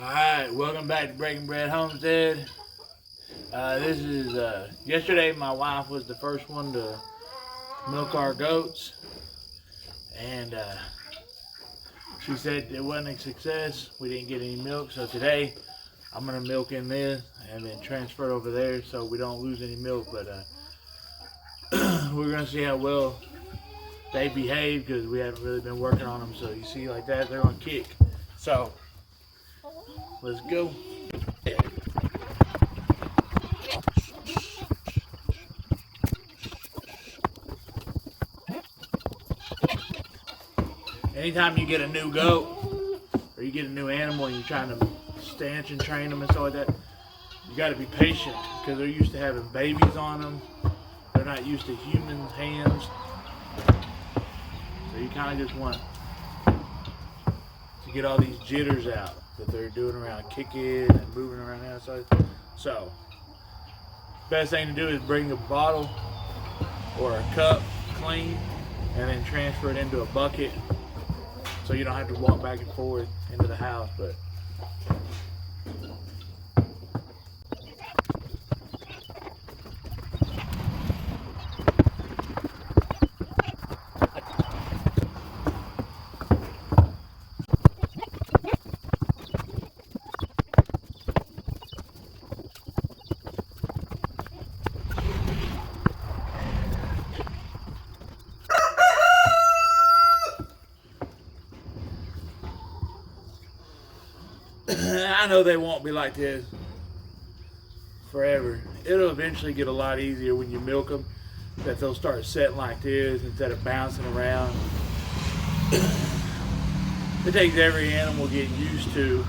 Alright, welcome back to Breaking Bread Homestead. This is, yesterday my wife was the first one to milk our goats. And she said it wasn't a success. We didn't get any milk. So today I'm going to milk in this and then transfer it over there so we don't lose any milk. But we're going to see how well they behave because we haven't really been working on them. So you see like that, they're going to kick. So let's go. Anytime you get a new goat or you get a new animal and you're trying to stanchion train them and stuff like that, you got to be patient because they're used to having babies on them. They're not used to human hands. So you kind of just want to get all these jitters out that they're doing around kicking and moving around the outside. So, best thing to do is bring a bottle or a cup clean and then transfer it into a bucket so you don't have to walk back and forth into the house. But I know they won't be like this forever. It'll eventually get a lot easier when you milk them, that they'll start setting like this instead of bouncing around. It takes every animal getting used to.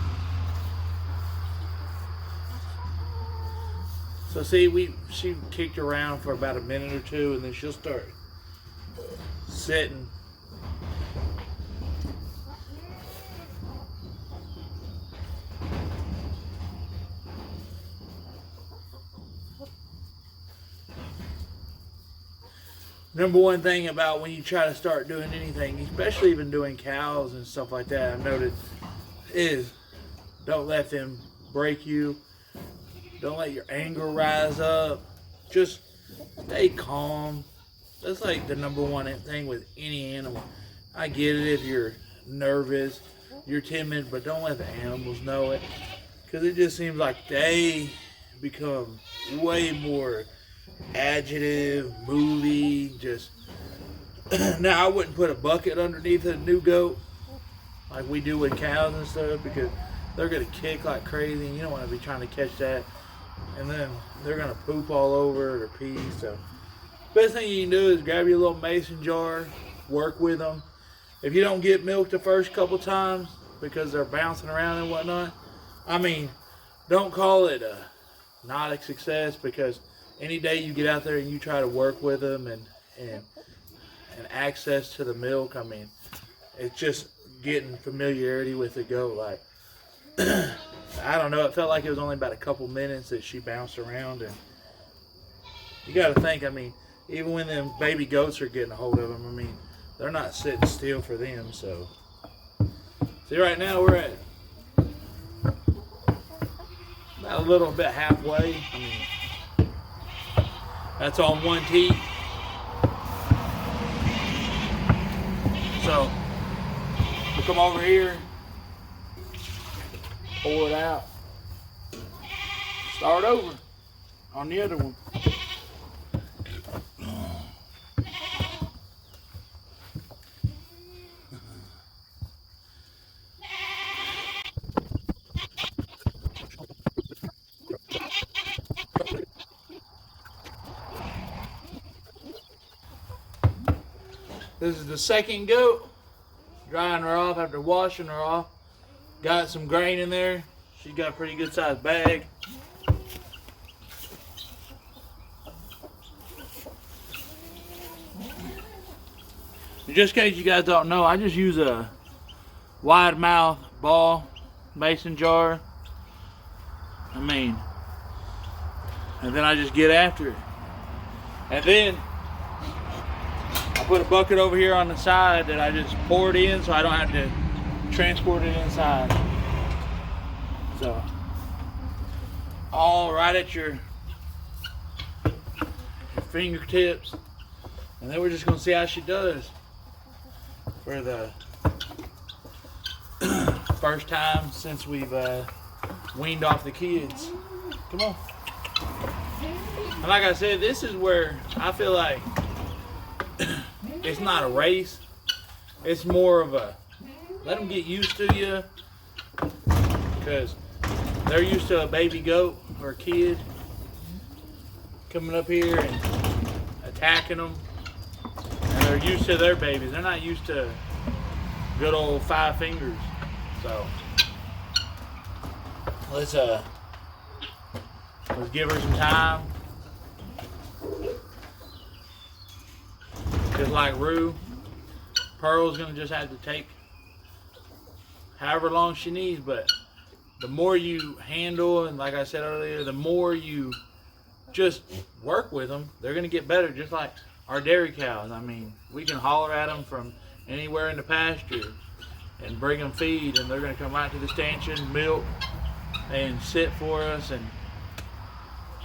So see, she kicked around for about a minute or two and then she'll start sitting. Number one thing about when you try to start doing anything, especially even doing cows and stuff like that, I've noticed, is don't let them break you. Don't let your anger rise up. Just stay calm. That's like the number one thing with any animal. I get it if you're nervous, you're timid, but don't let the animals know it. Because it just seems like they become way more agitative, moody, just now I wouldn't put a bucket underneath a new goat like we do with cows and stuff because they're gonna kick like crazy and you don't want to be trying to catch that and then they're gonna poop all over or pee. So best thing you can do is grab your little mason jar, work with them. If you don't get milk the first couple times because they're bouncing around and whatnot, I mean, don't call it not a success, because any day you get out there and you try to work with them and access to the milk, I mean, it's just getting familiarity with the goat. Like, I don't know, it felt like it was only about a couple minutes that she bounced around. And you got to think, I mean, even when them baby goats are getting a hold of them, I mean, they're not sitting still for them. So, see, right now we're at about a little bit halfway. I mean, that's on one teat. So we'll come over here, pour it out, start over on the other one. This is the second goat. Drying her off after washing her off. Got some grain in there. She's got a pretty good sized bag. Just in case you guys don't know, I just use a wide mouth ball mason jar. I mean, and then I just get after it. And then I put a bucket over here on the side that I just pour it in so I don't have to transport it inside. So, all right at your fingertips. And then we're just going to see how she does for the first time since we've weaned off the kids. Come on. And like I said, this is where I feel like it's not a race. It's more of a let them get used to you, because they're used to a baby goat or a kid coming up here and attacking them. And they're used to their babies. They're not used to good old 5 fingers. So let's give her some time. Just like Rue, Pearl's gonna just have to take however long she needs, but the more you handle, and like I said earlier, the more you just work with them, they're gonna get better, just like our dairy cows. I mean, we can holler at them from anywhere in the pasture and bring them feed, and they're gonna come out to the stanchion, milk, and sit for us and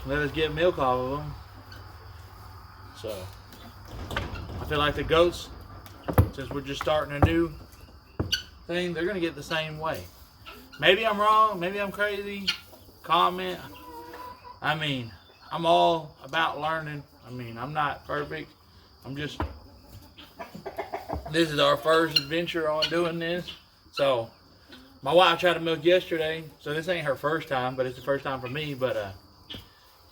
let us get milk off of them. So I feel like the goats, since we're just starting a new thing, they're gonna get the same way. Maybe I'm wrong, maybe I'm crazy. Comment. I mean, I'm all about learning. I mean, I'm not perfect. This is our first adventure on doing this. So my wife tried to milk yesterday, so this ain't her first time, but it's the first time for me. But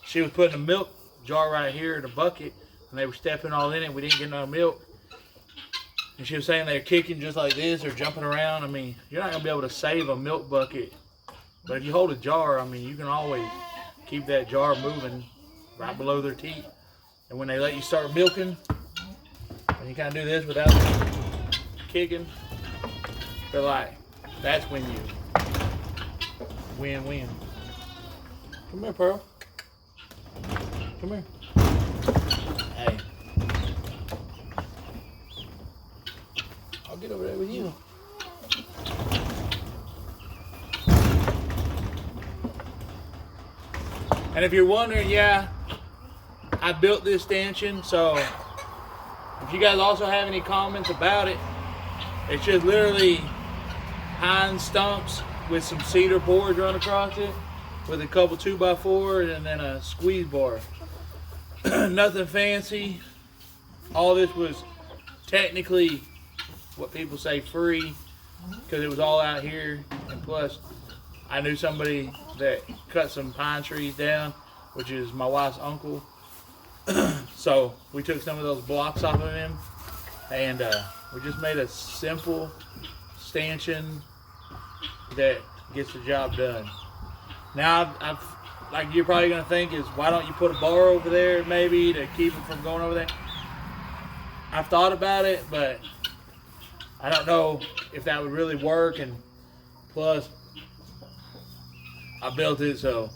she was putting a milk jar right here in a bucket, and they were stepping all in it. We didn't get no milk. And she was saying they're kicking just like this or jumping around. I mean, you're not going to be able to save a milk bucket. But if you hold a jar, I mean, you can always keep that jar moving right below their teeth. And when they let you start milking, and you kind of do this without kicking, they're like, that's when you win-win. Come here, Pearl. Come here. Hey. I'll get over there with you. And if you're wondering, yeah, I built this stanchion, so if you guys also have any comments about it, it's just literally pine stumps with some cedar boards run across it, with a couple 2x4s and then a squeeze bar. Nothing fancy. All this was technically what people say free, because it was all out here, and plus I knew somebody that cut some pine trees down, which is my wife's uncle. So we took some of those blocks off of him, and we just made a simple stanchion that gets the job done. Now, I've like you're probably gonna think is, why don't you put a bar over there maybe to keep it from going over there? I've thought about it, but I don't know if that would really work, and plus I built it, so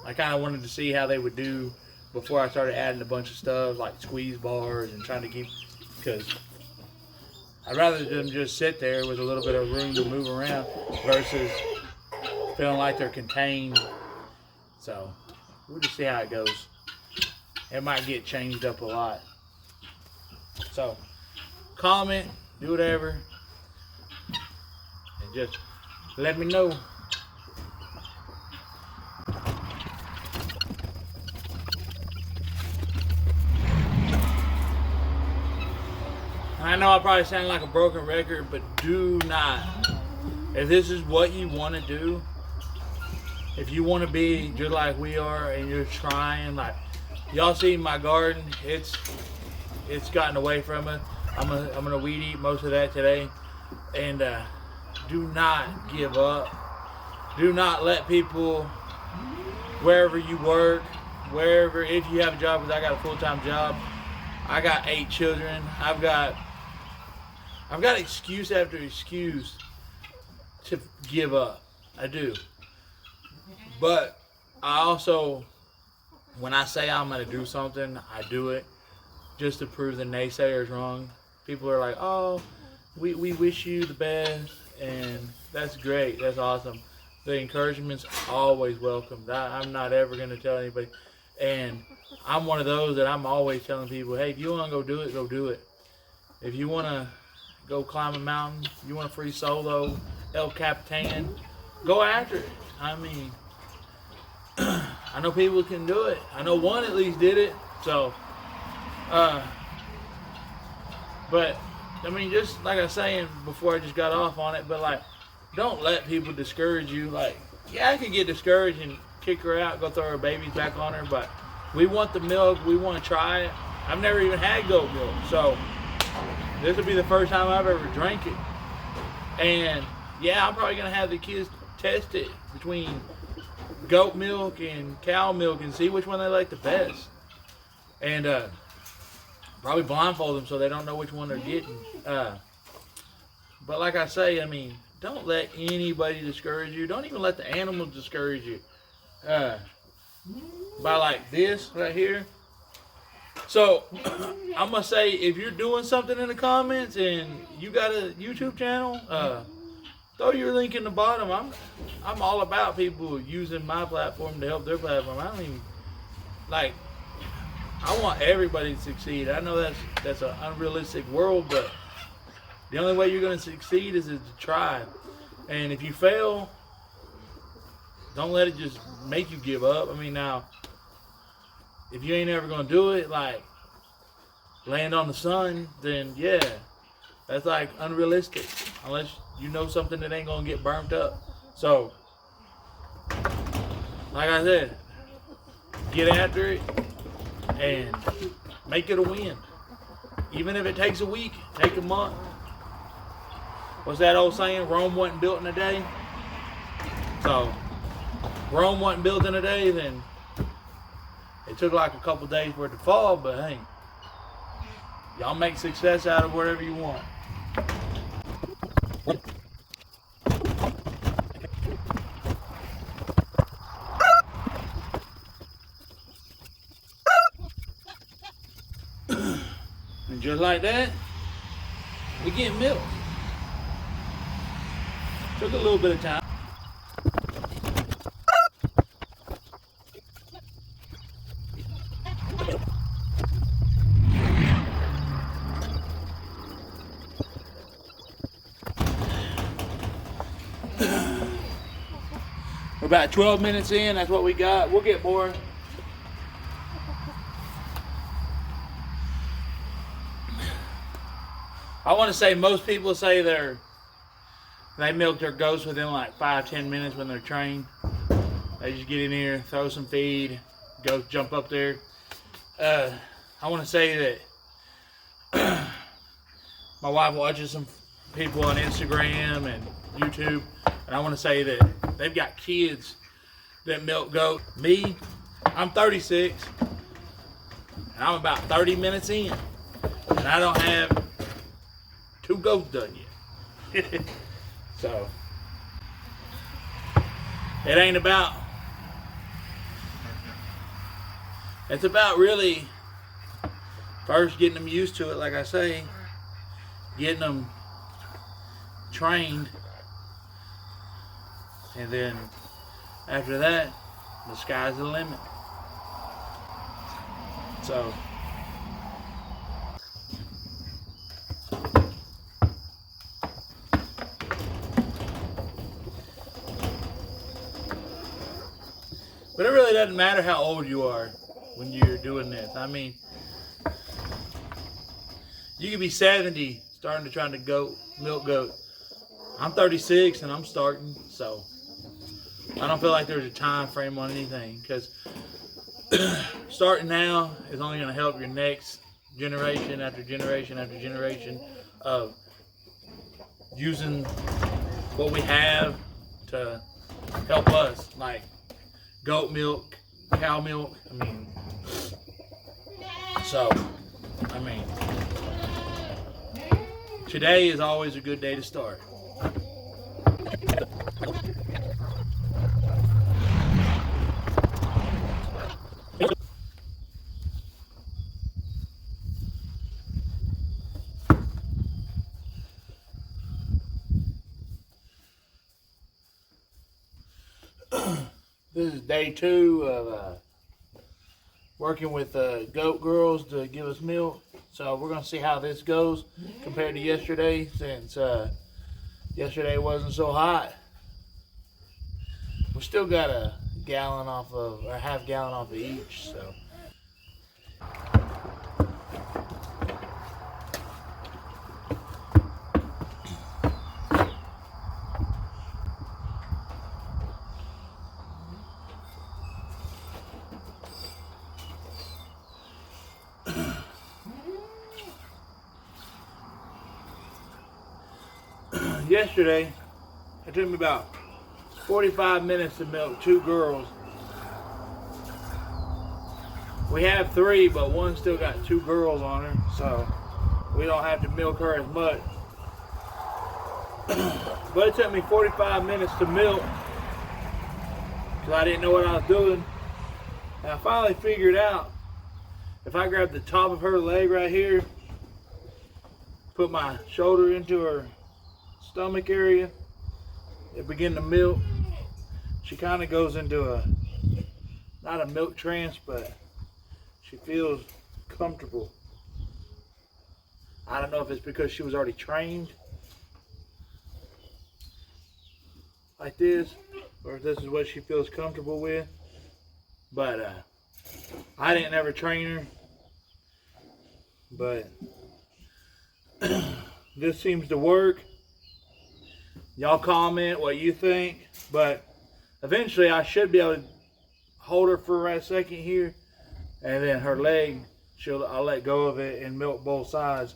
I kind of wanted to see how they would do before I started adding a bunch of stuff like squeeze bars and trying to keep, because I'd rather them just sit there with a little bit of room to move around versus feeling like they're contained. So we'll just see how it goes. It might get changed up a lot. So comment, do whatever, and just let me know. I know I probably sound like a broken record, but do not, if this is what you want to do, if you want to be just like we are and you're trying, like y'all see my garden, it's gotten away from it. I'm gonna weed eat most of that today, and do not give up. Do not let people, wherever you work, wherever, if you have a job, because I got a full-time job, I got 8 children, I've got excuse after excuse to give up. I do. But I also, when I say I'm going to do something, I do it just to prove the naysayers wrong. People are like, oh, we wish you the best, and that's great, that's awesome. the encouragement's always welcome. I'm not ever going to tell anybody. And I'm one of those that I'm always telling people, hey, if you want to go do it, go do it. If you want to go climb a mountain, you want a free solo, El Capitan, go after it. I mean, I know people can do it. I know one at least did it. So, but, I mean, just like I was saying before I just got off on it, but like, don't let people discourage you. Like, yeah, I could get discouraged and kick her out, go throw her babies back on her, but we want the milk. We want to try it. I've never even had goat milk, so this will be the first time I've ever drank it. And yeah, I'm probably going to have the kids test it between goat milk and cow milk and see which one they like the best. And probably blindfold them so they don't know which one they're getting. But like I say, I mean, don't let anybody discourage you. Don't even let the animals discourage you. By like this right here. So, I'm going to say, if you're doing something in the comments and you got a YouTube channel, throw your link in the bottom. I'm all about people using my platform to help their platform. I don't even, like, I want everybody to succeed. I know that's an unrealistic world, but the only way you're going to succeed is to try. And if you fail, don't let it just make you give up. I mean, now, if you ain't ever going to do it, like, land on the sun, then yeah, that's like unrealistic. Unless you know something that ain't going to get burnt up. So, like I said, get after it and make it a win. Even if it takes a week, take a month. What's that old saying? Rome wasn't built in a day. So, Rome wasn't built in a day, then it took like a couple days for it to fall, but hey, y'all make success out of whatever you want. And just like that, we get milk. Took a little bit of time. We're about 12 minutes in. That's what we got. We'll get more. I want to say most people say they milk their goats within like 5-10 minutes when they're trained. They just get in here, throw some feed, goats jump up there. I want to say that my wife watches some people on Instagram and YouTube, and I want to say that they've got kids that milk goat. Me, I'm 36, and I'm about 30 minutes in, and I don't have 2 goats done yet. So, it ain't about, it's about really first getting them used to it, like I say, getting them trained, and then after that, the sky's the limit. So, but it really doesn't matter how old you are when you're doing this. I mean, you could be 70 starting to try to milk goat. I'm 36 and I'm starting, so I don't feel like there's a time frame on anything, because starting now is only going to help your next generation after generation after generation of using what we have to help us, like goat milk, cow milk. I mean, so, I mean, today is always a good day to start. This is day 2 of working with goat girls to give us milk. So we're gonna see how this goes compared to yesterday, since yesterday wasn't so hot. We still got a gallon off of, or half gallon off of each, so. Yesterday, it took me about 45 minutes to milk 2 girls. We have 3, but one still got 2 girls on her, so we don't have to milk her as much. But it took me 45 minutes to milk because I didn't know what I was doing. And I finally figured out, if I grab the top of her leg right here, put my shoulder into her stomach area, it begin to milk. She kind of goes into not a milk trance, but she feels comfortable. I don't know if it's because she was already trained like this, or if this is what she feels comfortable with. But I didn't ever train her, but this seems to work. Y'all comment what you think, but eventually I should be able to hold her for a second here, and then her leg, I'll let go of it and milk both sides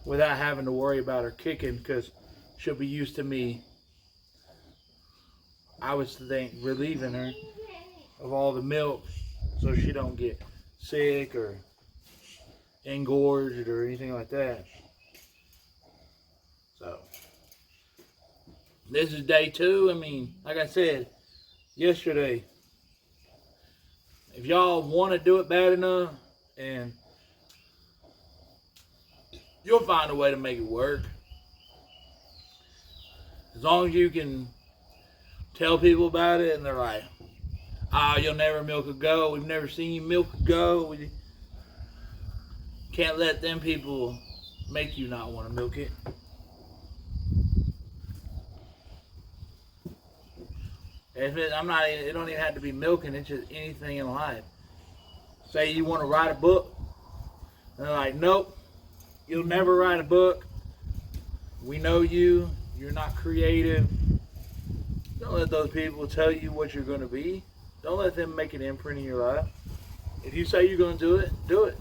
without having to worry about her kicking, because she'll be used to me, I would think, relieving her of all the milk so she don't get sick or engorged or anything like that. So this is day 2. I mean, like I said yesterday, if y'all want to do it bad enough, and you'll find a way to make it work. As long as you can tell people about it and they're like, "Oh, you'll never milk a goat. We've never seen you milk a goat." We can't let them people make you not want to milk it. It don't even have to be milking. It's just anything in life. Say you want to write a book, and they're like, "Nope, you'll never write a book. We know you. You're not creative." Don't let those people tell you what you're going to be. Don't let them make an imprint in your life. If you say you're going to do it, do it.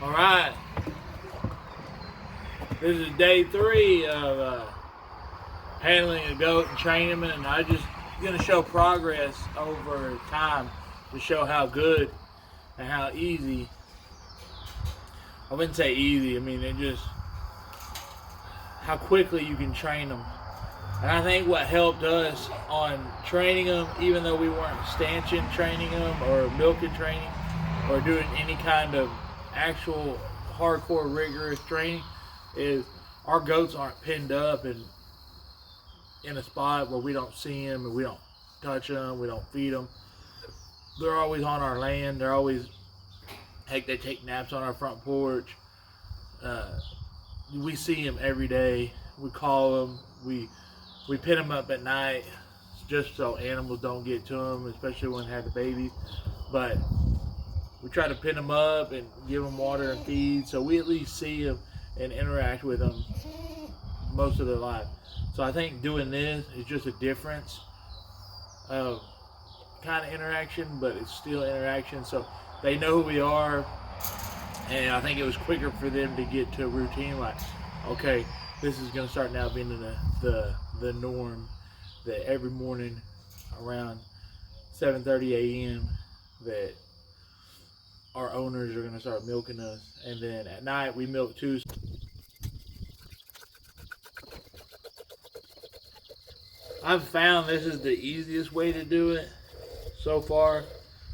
Alright, this is day 3 of handling a goat and training them, and I'm just going to show progress over time to show how good and how easy. I wouldn't say easy, I mean it just how quickly you can train them. And I think what helped us on training them, even though we weren't stanchion training them or milking training or doing any kind of actual hardcore rigorous training, is our goats aren't pinned up and in a spot where we don't see them and we don't touch them, we don't feed them. They're always on our land. They're always, heck, they take naps on our front porch. We see them every day. We call them. We pin them up at night just so animals don't get to them, especially when they have the babies. But we try to pin them up and give them water and feed, so we at least see them and interact with them most of their life. So I think doing this is just a difference of kind of interaction, but it's still interaction. So they know who we are. And I think it was quicker for them to get to a routine, like, okay, this is going to start now being the norm, that every morning around 7:30 a.m. that our owners are going to start milking us. And then at night we milk too. I've found this is the easiest way to do it so far.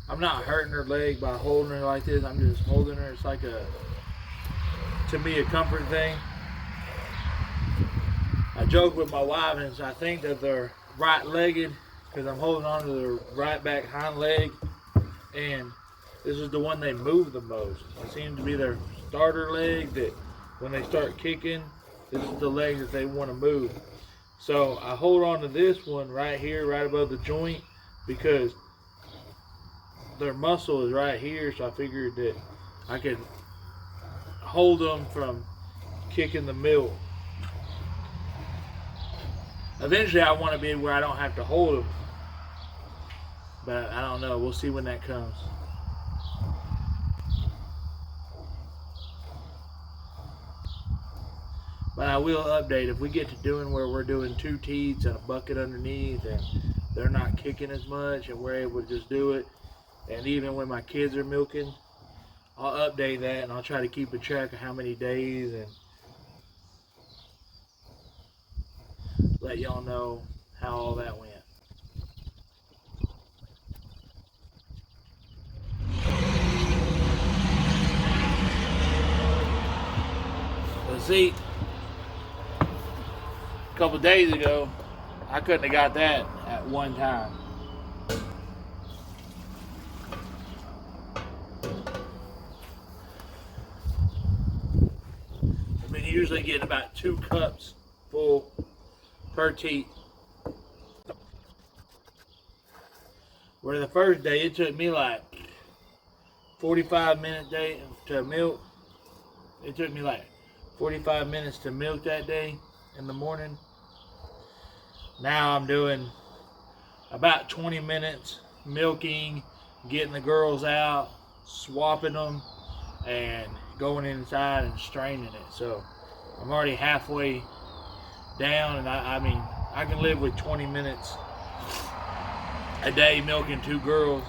I'm not hurting her leg by holding her like this. I'm just holding her. It's like to me, a comfort thing. I joke with my wife, and I think that they're right-legged because I'm holding on to the right back hind leg, and this is the one they move the most. It seems to be their starter leg that when they start kicking, this is the leg that they want to move. So I hold on to this one right here, right above the joint, because their muscle is right here. So I figured that I could hold them from kicking the milk. Eventually I want to be where I don't have to hold them, but I don't know. We'll see when that comes. But I will update if we get to doing where we're doing 2 teats and a bucket underneath and they're not kicking as much and we're able to just do it. And even when my kids are milking, I'll update that and I'll try to keep a track of how many days and let y'all know how all that went. Let's see. A couple days ago, I couldn't have got that at one time. I've been usually getting about 2 cups full per teat. Where the first day it took me like 45 minutes day to milk. It took me like 45 minutes to milk that day in the morning. Now I'm doing about 20 minutes milking, getting the girls out, swapping them, and going inside and straining it. So I'm already halfway down, and I mean, I can live with 20 minutes a day milking 2 girls.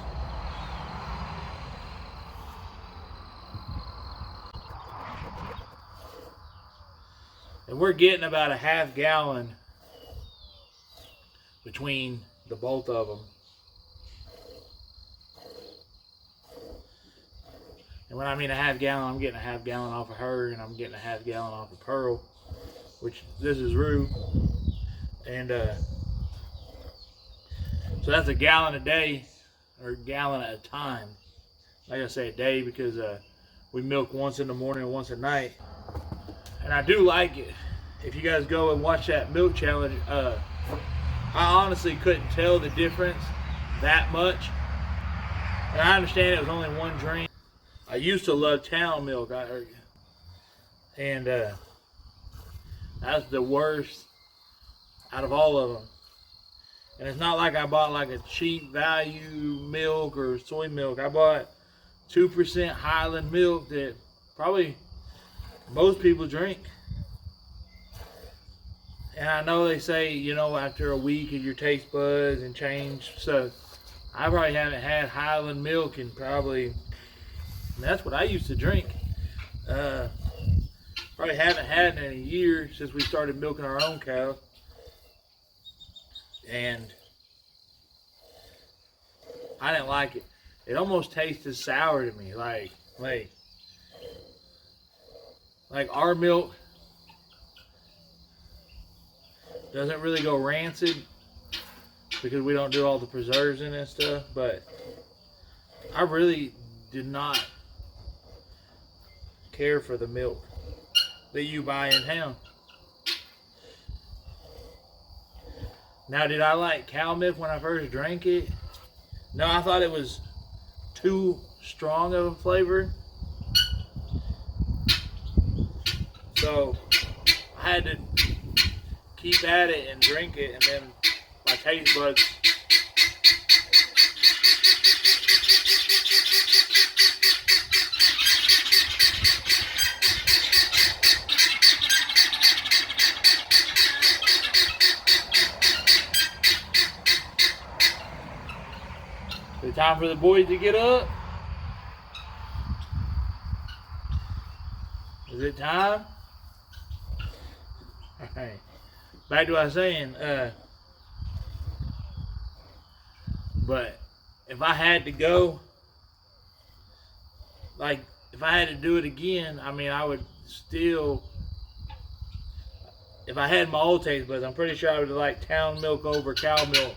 And we're getting about a half gallon between the both of them. And when I mean a half gallon, I'm getting a half gallon off of her, and I'm getting a half gallon off of Pearl, which this is Rue. And so that's a gallon a day, or a gallon at a time. Like I say, a day, because we milk once in the morning and once at night. And I do like it. If you guys go and watch that milk challenge, I honestly couldn't tell the difference that much. And I understand it was only 1 drink. I used to love town milk, and that's the worst out of all of them. And it's not like I bought like a cheap value milk or soy milk. I bought 2% Highland milk that probably most people drink. And I know they say, you know, after a week of your taste buds and change. So I probably haven't had Highland milk in probably, that's what I used to drink. Probably haven't had it in a year since we started milking our own cows. And I didn't like it. It almost tasted sour to me. Like our milk doesn't really go rancid because we don't do all the preserves in it and stuff, but I really did not care for the milk that you buy in town. Now, did I like cow milk when I first drank it? No, I thought it was too strong of a flavor. So I had to keep at it and drink it, and then my taste buds Is it time for the boys to get up? Is it time? Alright. Back to what I was saying, but if I had to go, like, if I had to do it again, I mean, I would still, if I had my old taste buds, I'm pretty sure I would like town milk over cow milk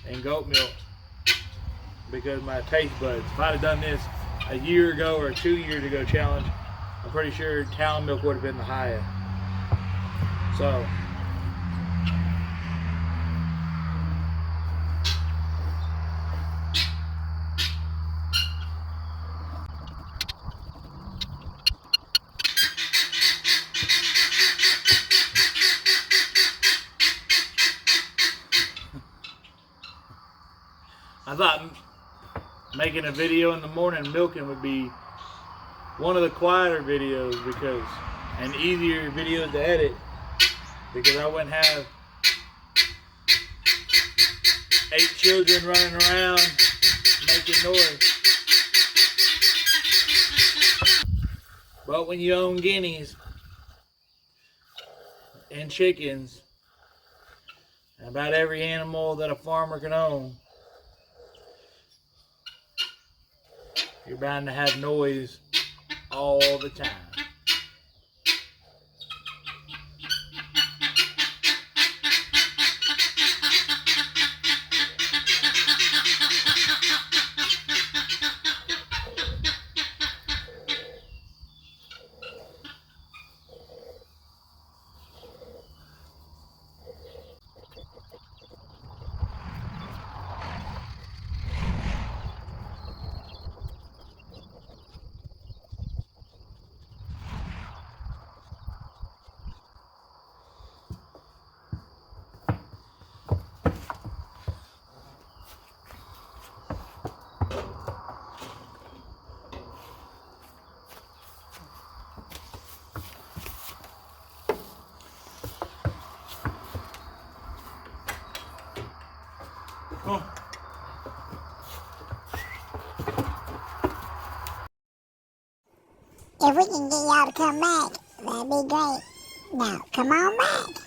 and goat milk because my taste buds. If I'd have done this a year ago or 2 years ago challenge, I'm pretty sure town milk would have been the highest. So, I thought making a video in the morning milking would be one of the quieter videos because, and easier videos to edit because I wouldn't have 8 children running around making noise. But when you own guineas and chickens, and about every animal that a farmer can own, you're bound to have noise all the time. If we can get y'all to come back, that'd be great. Now, come on back.